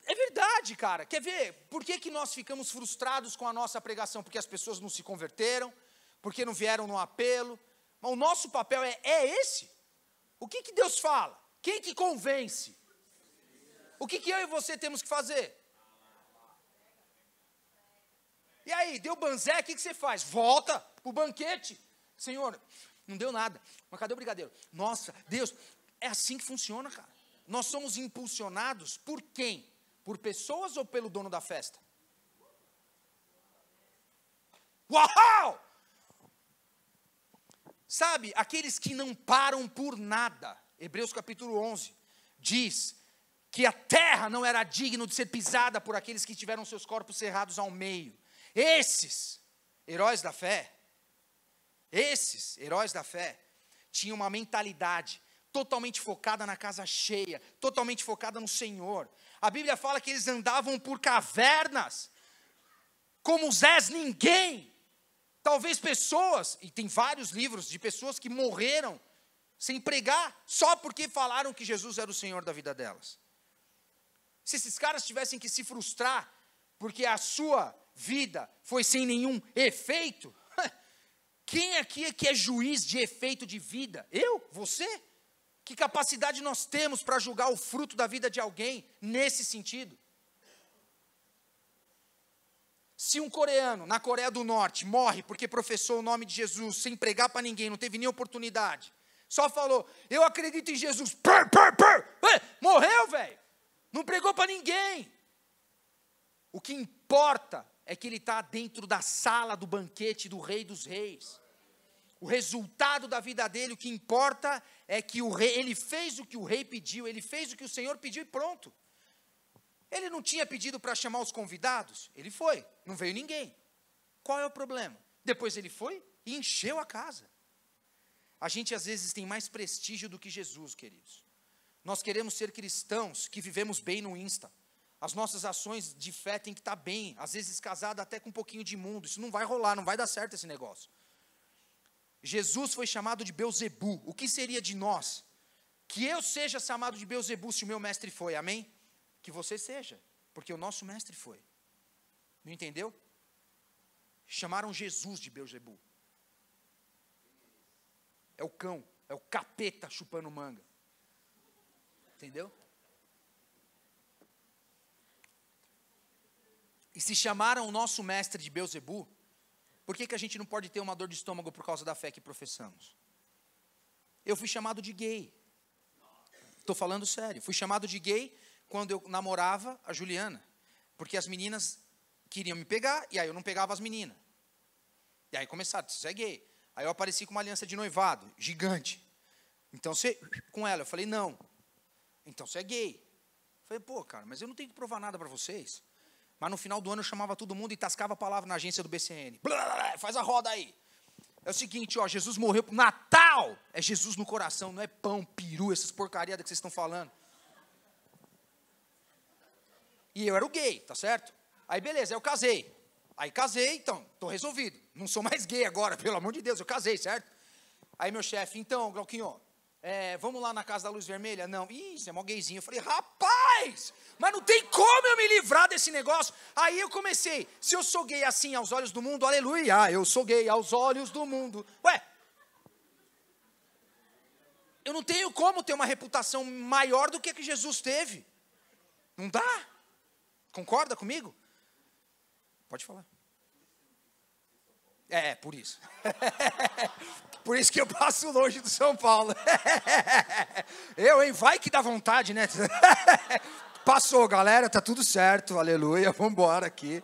É verdade, cara. Quer ver? Por que nós ficamos frustrados com a nossa pregação? Porque as pessoas não se converteram, porque não vieram no apelo. Mas o nosso papel é esse. O que Deus fala? Quem que convence? O que eu e você temos que fazer? E aí, deu banzé, o que você faz? Volta para o banquete. Senhor, não deu nada. Mas cadê o brigadeiro? Nossa, Deus, é assim que funciona, cara. Nós somos impulsionados por quem? Por pessoas ou pelo dono da festa? Uau! Sabe, aqueles que não param por nada. Hebreus capítulo 11 diz que a terra não era digna de ser pisada por aqueles que tiveram seus corpos cerrados ao meio. Esses heróis da fé, tinham uma mentalidade totalmente focada na casa cheia, totalmente focada no Senhor. A Bíblia fala que eles andavam por cavernas, como Zés ninguém. Talvez pessoas, e tem vários livros de pessoas que morreram sem pregar, só porque falaram que Jesus era o Senhor da vida delas. Se esses caras tivessem que se frustrar, porque a sua vida foi sem nenhum efeito, quem aqui é que é juiz de efeito de vida? Eu? Você? Que capacidade nós temos para julgar o fruto da vida de alguém nesse sentido? Se um coreano na Coreia do Norte morre porque professou o nome de Jesus sem pregar para ninguém, não teve nem oportunidade, só falou, eu acredito em Jesus, morreu, velho, não pregou para ninguém. O que importa é que ele está dentro da sala do banquete do Rei dos Reis. O resultado da vida dele, o que importa é que o rei, ele fez o que o rei pediu, ele fez o que o Senhor pediu e pronto. Ele não tinha pedido para chamar os convidados, ele foi, não veio ninguém. Qual é o problema? Depois ele foi e encheu a casa. A gente às vezes tem mais prestígio do que Jesus, queridos. Nós queremos ser cristãos que vivemos bem no Insta. As nossas ações de fé têm que estar bem, às vezes casada até com um pouquinho de imundo. Isso não vai rolar, não vai dar certo esse negócio. Jesus foi chamado de Beelzebu. O que seria de nós? Que eu seja chamado de Beelzebu se o meu mestre foi, amém? Que você seja, porque o nosso mestre foi. Não entendeu? Chamaram Jesus de Beelzebu. É o cão, é o capeta chupando manga. Entendeu? E se chamaram o nosso mestre de Beelzebu, por que a gente não pode ter uma dor de estômago por causa da fé que professamos? Eu fui chamado de gay. Estou falando sério. Fui chamado de gay quando eu namorava a Juliana. Porque as meninas queriam me pegar, e aí eu não pegava as meninas. E aí começaram, você é gay. Aí eu apareci com uma aliança de noivado, gigante. Então você, com ela, eu falei, não. Então você é gay. Eu falei, pô, cara, mas eu não tenho que provar nada para vocês. Mas no final do ano eu chamava todo mundo e tascava a palavra na agência do BCN. Blá, blá, blá, faz a roda aí. É o seguinte, ó, Jesus morreu pro Natal. É Jesus no coração, não é pão, peru, essas porcariadas que vocês estão falando. E eu era o gay, tá certo? Aí beleza, eu casei. Aí casei, então, tô resolvido. Não sou mais gay agora, pelo amor de Deus, eu casei, certo? Aí meu chefe, então, Glauquinho, vamos lá na Casa da Luz Vermelha? Não. Ih, você é mó gayzinho. Eu falei, rapaz, mas não tem como eu me livrar desse negócio. Aí eu comecei, se eu sou gay assim aos olhos do mundo, aleluia, eu sou gay aos olhos do mundo. Ué, eu não tenho como ter uma reputação maior do que a que Jesus teve. Não dá? Concorda comigo? Pode falar. Por isso. Por isso que eu passo longe do São Paulo. Vai que dá vontade, né? Passou, galera, tá tudo certo, aleluia, vamos embora aqui.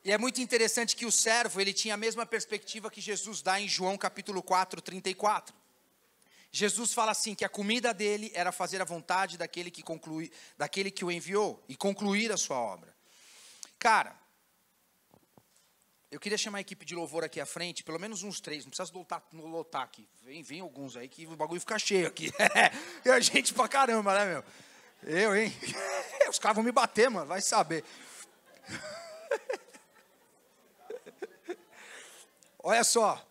E é muito interessante que o servo, ele tinha a mesma perspectiva que Jesus dá em João capítulo 4, 34. Jesus fala assim, que a comida dele era fazer a vontade daquele que o enviou e concluir a sua obra. Cara, eu queria chamar a equipe de louvor aqui à frente, pelo menos uns 3, não precisa lotar aqui. Vem alguns aí que o bagulho fica cheio aqui. E a gente pra caramba, né, meu? Eu, hein? Os caras vão me bater, mano, vai saber. Olha só,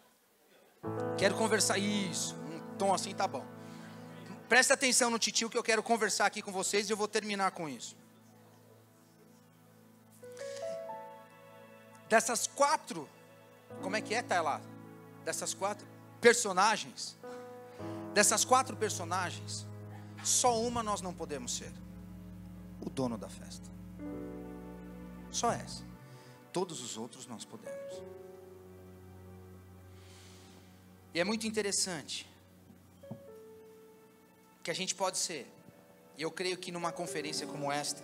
quero conversar isso, um tom assim tá bom. Presta atenção no titio que eu quero conversar aqui com vocês e eu vou terminar com isso. Dessas 4, como é que tá lá? Dessas 4 personagens, só uma nós não podemos ser: o dono da festa. Só essa. Todos os outros nós podemos. E é muito interessante que a gente pode ser, e eu creio que numa conferência como esta,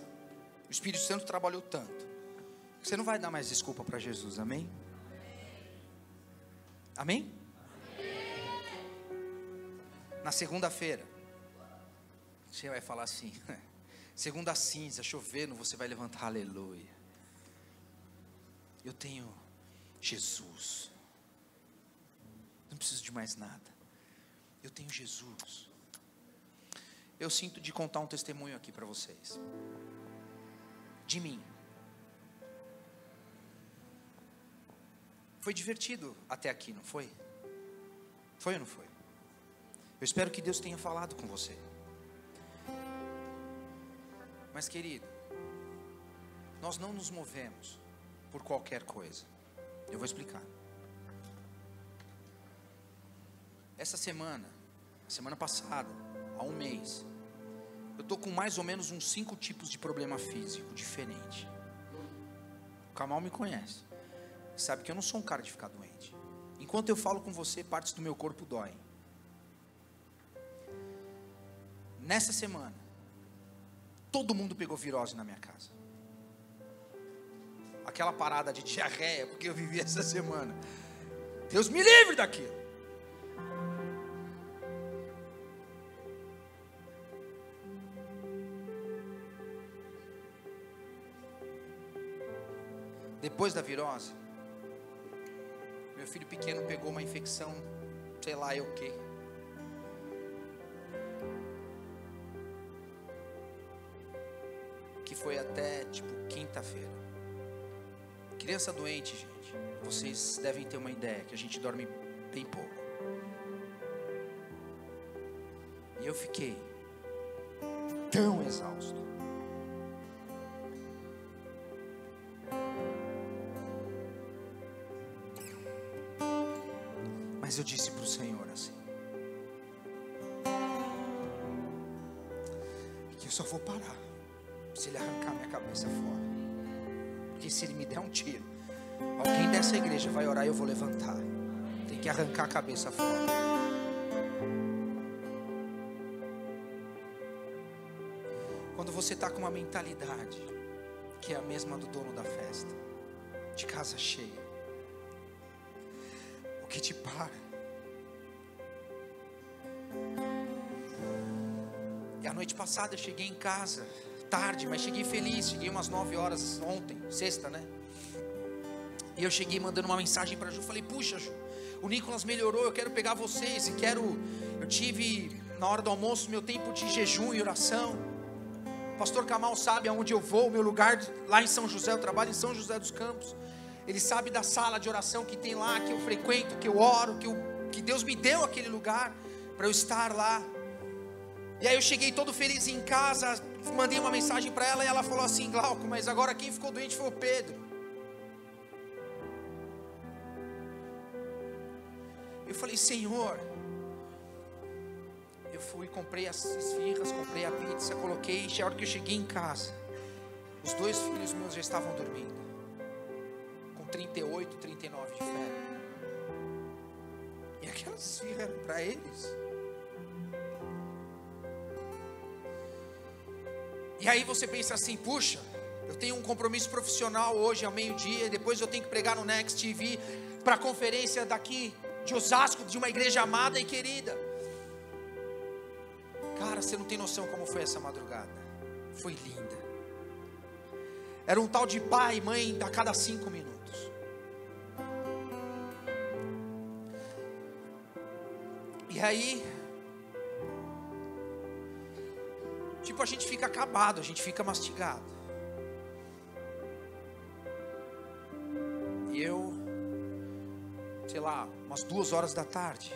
o Espírito Santo trabalhou tanto, Você não vai dar mais desculpa para Jesus, amém? Amém? Na segunda-feira, você vai falar assim, segunda cinza, chovendo, você vai levantar, aleluia. Eu tenho Jesus. Não preciso de mais nada. Eu tenho Jesus. Eu sinto de contar um testemunho aqui para vocês. De mim. Foi divertido até aqui, não foi? Foi ou não foi? Eu espero que Deus tenha falado com você. Mas querido, nós não nos movemos por qualquer coisa. Eu vou explicar. Essa semana passada, há um mês, eu estou com mais ou menos uns 5 tipos de problema físico diferente. O Kamal me conhece, sabe que eu não sou um cara de ficar doente. Enquanto eu falo com você, partes do meu corpo doem. Nessa semana, todo mundo pegou virose na minha casa. Aquela parada de diarreia, porque eu vivi essa semana. Deus me livre daquilo. Depois da virose, meu filho pequeno pegou uma infecção, sei lá eu o quê. Que foi até tipo quinta-feira. Criança doente, gente, vocês devem ter uma ideia que a gente dorme bem pouco. E eu fiquei tão exausto. Mas eu disse para o Senhor assim, que eu só vou parar se Ele arrancar minha cabeça fora. Porque se Ele me der um tiro, alguém dessa igreja vai orar e eu vou levantar. Tem que arrancar a cabeça fora. Quando você está com uma mentalidade que é a mesma do dono da festa, de casa cheia, o que te para? E a noite passada eu cheguei em casa tarde, mas cheguei feliz. Cheguei umas 9 horas ontem, sexta, né? E eu cheguei mandando uma mensagem para Ju. Falei, puxa Ju, o Nicolas melhorou, eu quero pegar vocês. Eu tive na hora do almoço meu tempo de jejum e oração. O pastor Kamal sabe aonde eu vou, meu lugar lá em São José. Eu trabalho em São José dos Campos. Ele sabe da sala de oração que tem lá, que eu frequento, que eu oro, que Deus me deu aquele lugar para eu estar lá. E aí eu cheguei todo feliz em casa, mandei uma mensagem para ela e ela falou assim, Glauco, mas agora quem ficou doente foi o Pedro. Eu falei, Senhor, eu fui, comprei as esfirras, comprei a pizza, coloquei, a hora que eu cheguei em casa, os 2 filhos meus já estavam dormindo, com 38, 39 de febre. E aquelas esfirras eram para eles. E aí você pensa assim, puxa, eu tenho um compromisso profissional hoje ao meio-dia, depois eu tenho que pregar no Next TV, para a conferência daqui de Osasco, de uma igreja amada e querida. Cara, você não tem noção como foi essa madrugada. Foi linda. Era um tal de pai e mãe a cada 5 minutos. E aí, tipo, a gente fica acabado, a gente fica mastigado. E eu, sei lá, umas 2 horas da tarde,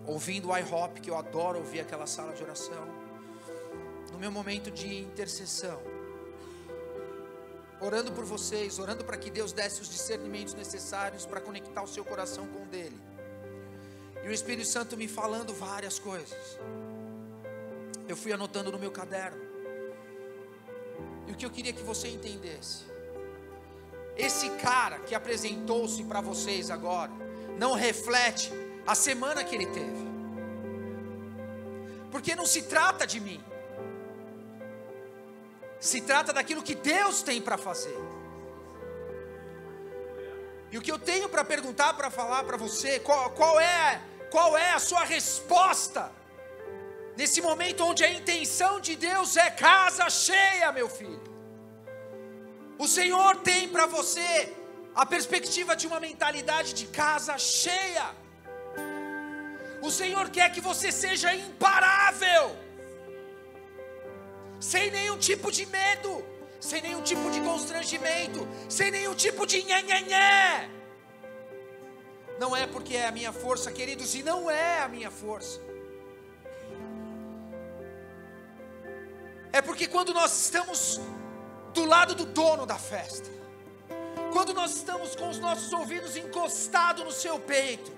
ouvindo o IHOP, que eu adoro ouvir aquela sala de oração, no meu momento de intercessão, orando por vocês, orando para que Deus desse os discernimentos necessários para conectar o seu coração com o dele. E o Espírito Santo me falando várias coisas. Eu fui anotando no meu caderno. E o que eu queria que você entendesse, esse cara que apresentou-se para vocês agora, não reflete a semana que ele teve. Porque não se trata de mim. Se trata daquilo que Deus tem para fazer. E o que eu tenho para perguntar, para falar para você, qual é a sua resposta? Nesse momento onde a intenção de Deus é casa cheia, meu filho. O Senhor tem para você a perspectiva de uma mentalidade de casa cheia. O Senhor quer que você seja imparável, sem nenhum tipo de medo, sem nenhum tipo de constrangimento, sem nenhum tipo de nhanhanhé. Não é porque é a minha força, queridos, e não é a minha força. É porque quando nós estamos do lado do dono da festa, quando nós estamos com os nossos ouvidos encostados no seu peito,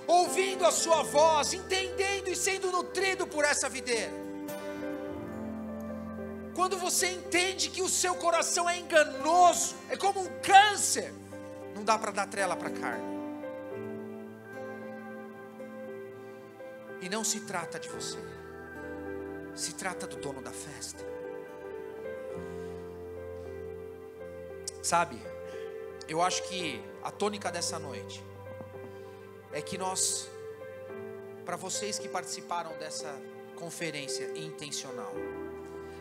ouvindo a sua voz, entendendo e sendo nutrido por essa videira, quando você entende que o seu coração é enganoso, é como um câncer, não dá para dar trela para a carne. E não se trata de você, se trata do dono da festa. Sabe, eu acho que a tônica dessa noite é que nós, para vocês que participaram dessa conferência intencional,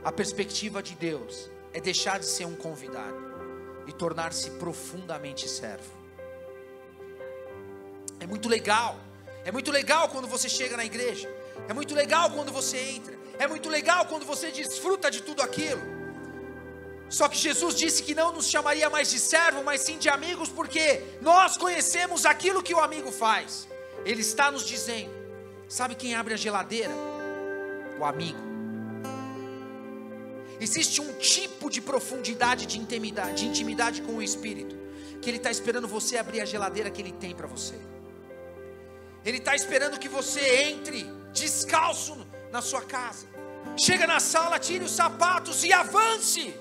a perspectiva de Deus é deixar de ser um convidado e tornar-se profundamente servo. É muito legal quando você chega na igreja, é muito legal quando você entra, é muito legal quando você desfruta de tudo aquilo. Só que Jesus disse que não nos chamaria mais de servo, mas sim de amigos, porque nós conhecemos aquilo que o amigo faz. Ele está nos dizendo, sabe quem abre a geladeira? O amigo. Existe um tipo de profundidade, de intimidade com o Espírito, que Ele está esperando você abrir a geladeira que Ele tem para você. Ele está esperando que você entre descalço na sua casa, chega na sala, tire os sapatos e avance.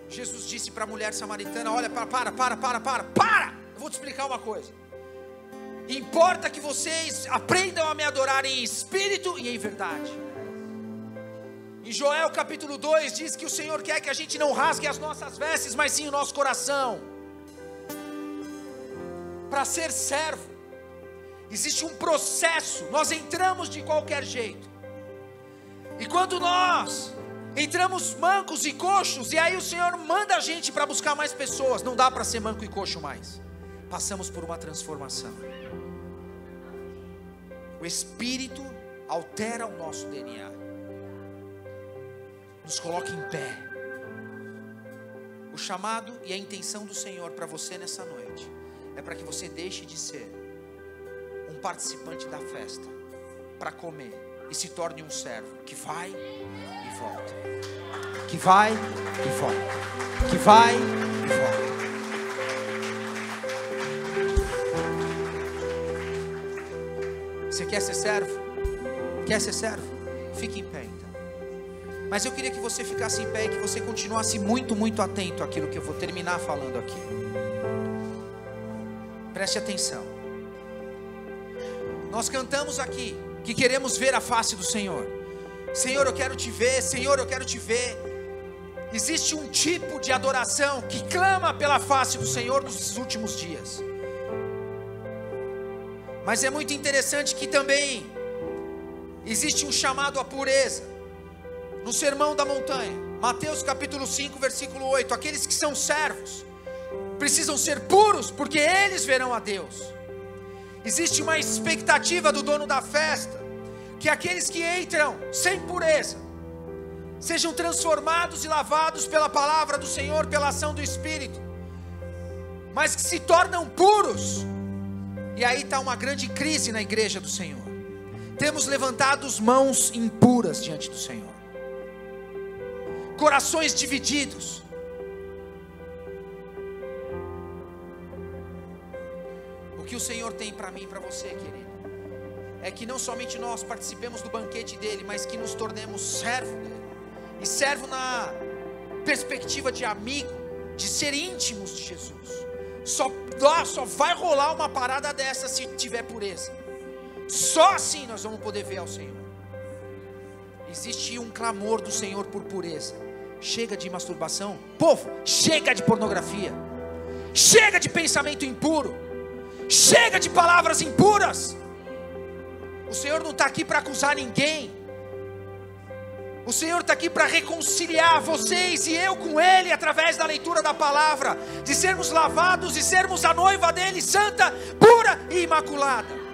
Jesus disse para a mulher samaritana, olha, para, eu vou te explicar uma coisa. Importa que vocês aprendam a me adorar em espírito e em verdade. Em Joel capítulo 2 diz que o Senhor quer que a gente não rasgue as nossas vestes, mas sim o nosso coração. Para ser servo, existe um processo, nós entramos de qualquer jeito. E quando nós entramos mancos e coxos, e aí o Senhor manda a gente para buscar mais pessoas, não dá para ser manco e coxo mais. Passamos por uma transformação. O Espírito altera o nosso DNA, nos coloca em pé. O chamado e a intenção do Senhor para você nessa noite é para que você deixe de ser um participante da festa para comer e se torne um servo que vai e volta, que vai e volta, que vai e volta. Você quer ser servo? Quer ser servo? Fique em pé então. Mas eu queria que você ficasse em pé e que você continuasse muito, muito atento àquilo que eu vou terminar falando aqui. Preste atenção. Nós cantamos aqui que queremos ver a face do Senhor. Senhor, eu quero te ver. Senhor, eu quero te ver. Existe um tipo de adoração que clama pela face do Senhor nos últimos dias. Mas é muito interessante que também existe um chamado à pureza. No Sermão da Montanha, Mateus capítulo 5, versículo 8, aqueles que são servos precisam ser puros, porque eles verão a Deus. Existe uma expectativa do dono da festa, que aqueles que entram sem pureza, sejam transformados e lavados pela palavra do Senhor, pela ação do Espírito, mas que se tornam puros. E aí está uma grande crise na igreja do Senhor. Temos levantado mãos impuras diante do Senhor, corações divididos. O que o Senhor tem para mim e para você, querido, é que não somente nós participemos do banquete dele, mas que nos tornemos servo dele. E servo na perspectiva de amigo, de ser íntimos de Jesus. Só vai rolar uma parada dessa se tiver pureza. Só assim nós vamos poder ver ao Senhor. Existe um clamor do Senhor por pureza. chega de masturbação. Povo, chega de pornografia. Chega de pensamento impuro. Chega de palavras impuras. O Senhor não está aqui para acusar ninguém. O Senhor está aqui para reconciliar vocês e eu com Ele, através da leitura da palavra, de sermos lavados e sermos a noiva dEle, santa, pura e imaculada.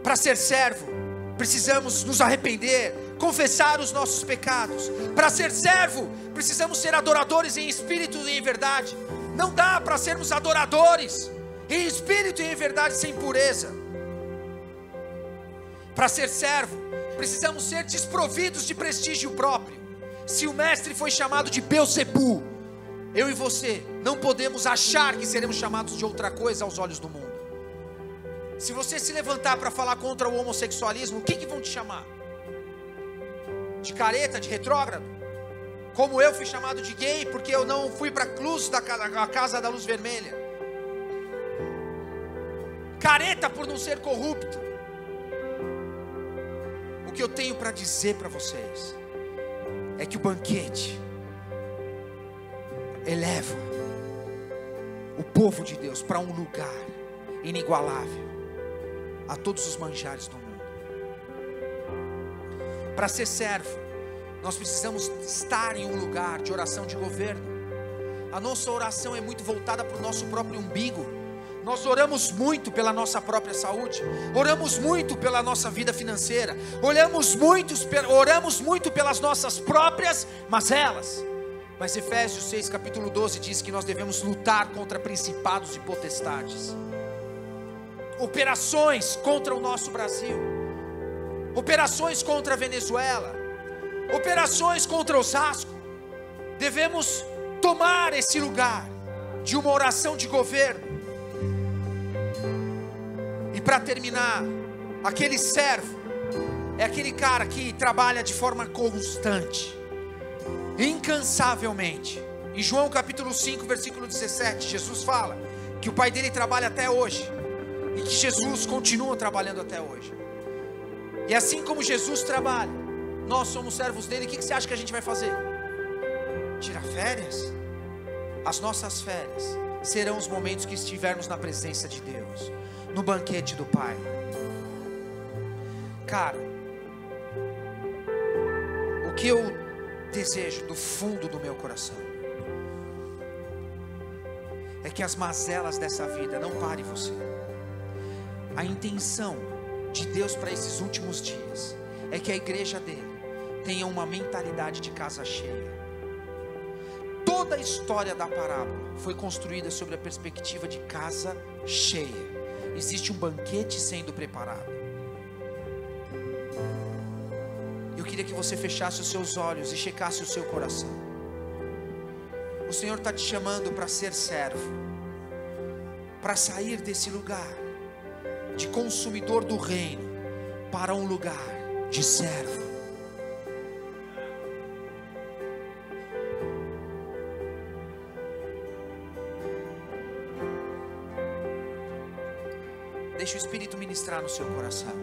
Para ser servo, precisamos nos arrepender, confessar os nossos pecados. Para ser servo, precisamos ser adoradores em espírito e em verdade. Não dá para sermos adoradores em espírito e em verdade sem pureza. Para ser servo, precisamos ser desprovidos de prestígio próprio. Se o mestre foi chamado de Beelzebu, eu e você não podemos achar que seremos chamados de outra coisa aos olhos do mundo. Se você se levantar para falar contra o homossexualismo, o que vão te chamar? De careta, de retrógrado? Como eu fui chamado de gay porque eu não fui para a casa da luz vermelha. Careta por não ser corrupto. O que eu tenho para dizer para vocês é que o banquete eleva o povo de Deus para um lugar inigualável a todos os manjares do mundo. Para ser servo, nós precisamos estar em um lugar de oração de governo. A nossa oração é muito voltada para o nosso próprio umbigo. Nós oramos muito pela nossa própria saúde, oramos muito pela nossa vida financeira, oramos muito pelas nossas próprias mazelas. Mas Efésios 6, capítulo 12 diz que nós devemos lutar contra principados e potestades. Operações contra o nosso Brasil, operações contra a Venezuela, operações contra Osasco. Devemos tomar esse lugar de uma oração de governo. E para terminar, aquele servo é aquele cara que trabalha de forma constante, incansavelmente. Em João capítulo 5, versículo 17, Jesus fala que o pai dele trabalha até hoje, e que Jesus continua trabalhando até hoje. E assim como Jesus trabalha, nós somos servos dele. O que você acha que a gente vai fazer? Tirar férias? As nossas férias serão os momentos que estivermos na presença de Deus, no banquete do Pai. Cara, o que eu desejo do fundo do meu coração é que as mazelas dessa vida não parem você. A intenção de Deus para esses últimos dias é que a igreja dele tenha uma mentalidade de casa cheia. Toda a história da parábola foi construída sobre a perspectiva de casa cheia. Existe um banquete sendo preparado. Eu queria que você fechasse os seus olhos e checasse o seu coração. O Senhor está te chamando para ser servo, para sair desse lugar de consumidor do reino para um lugar de servo. Deixa o Espírito ministrar no seu coração.